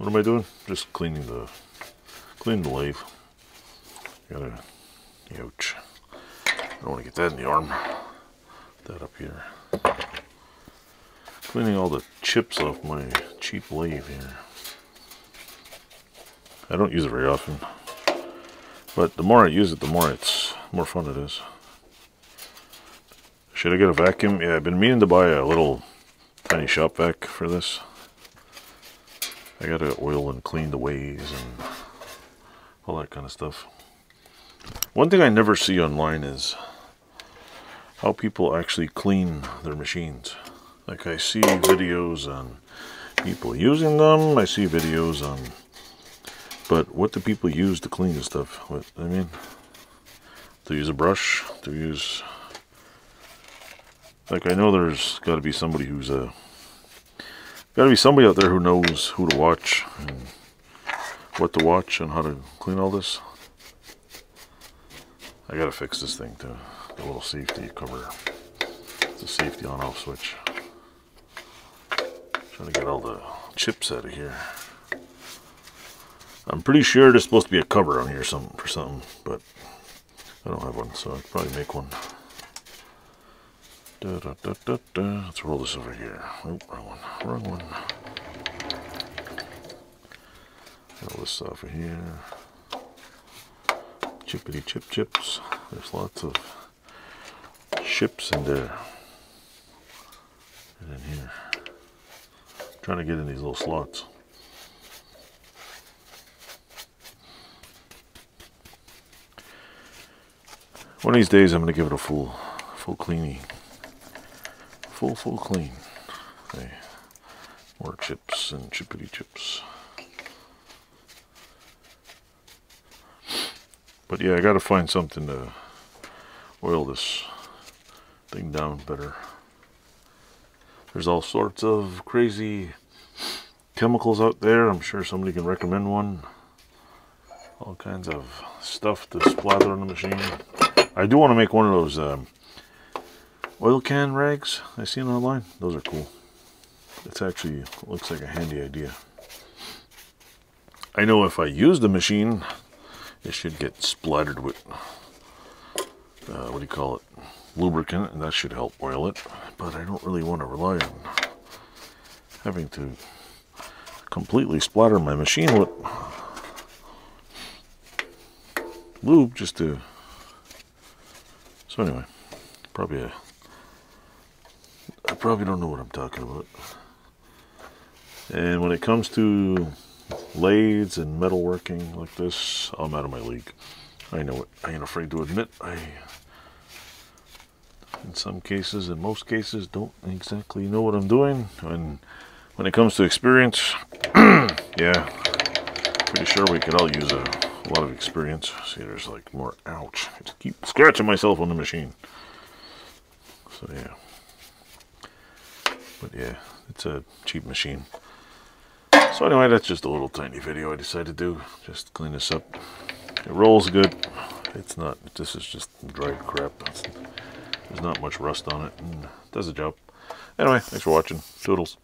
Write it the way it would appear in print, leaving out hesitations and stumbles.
What am I doing? Just cleaning the lathe. Gotta, ouch. I don't want to get that in the arm. That up here. Cleaning all the chips off my cheap lathe here. I don't use it very often, but the more I use it, the more fun it is. Should I get a vacuum? Yeah, I've been meaning to buy a little tiny shop vac for this. I gotta oil and clean the ways and all that kind of stuff. One thing I never see online is how people actually clean their machines. Like, I see videos on people using them, I see videos on, but what do people use to clean this stuff? What I mean, to use a brush, to use, like, I know there's got to be somebody who's somebody out there who knows who to watch and what to watch and how to clean all this. I gotta fix this thing too. The little safety cover. It's a safety on-off switch. Trying to get all the chips out of here. I'm pretty sure there's supposed to be a cover on here for something, but I don't have one, so I'd probably make one. Let's roll this over here. Oh, wrong one. Roll this off of here. Chippity chips. There's lots of chips in there. And in here. Trying to get in these little slots. One of these days I'm going to give it a full cleaning. Full clean. Okay. More chips and chippity chips. But yeah, I gotta find something to oil this thing down better. There's all sorts of crazy chemicals out there. I'm sure somebody can recommend one. All kinds of stuff to splather on the machine. I do want to make one of those oil can rags I've seen online. Those are cool. It's actually looks like a handy idea. I know if I use the machine, it should get splattered with, what do you call it, lubricant, and that should help oil it. But I don't really want to rely on having to completely splatter my machine with lube just to... So anyway, I probably don't know what I'm talking about. And when it comes to lathes and metalworking like this, I'm out of my league. I know it. I ain't afraid to admit in some cases, in most cases, don't exactly know what I'm doing. And when it comes to experience, yeah, pretty sure we could all use a lot of experience. See, there's like more, ouch. I just keep scratching myself on the machine. So yeah. But yeah, it's a cheap machine. So anyway, that's just a little tiny video I decided to do. Just clean this up. It rolls good. It's not, this is just dried crap. There's not much rust on it, and it does the job. Anyway, thanks for watching. Toodles.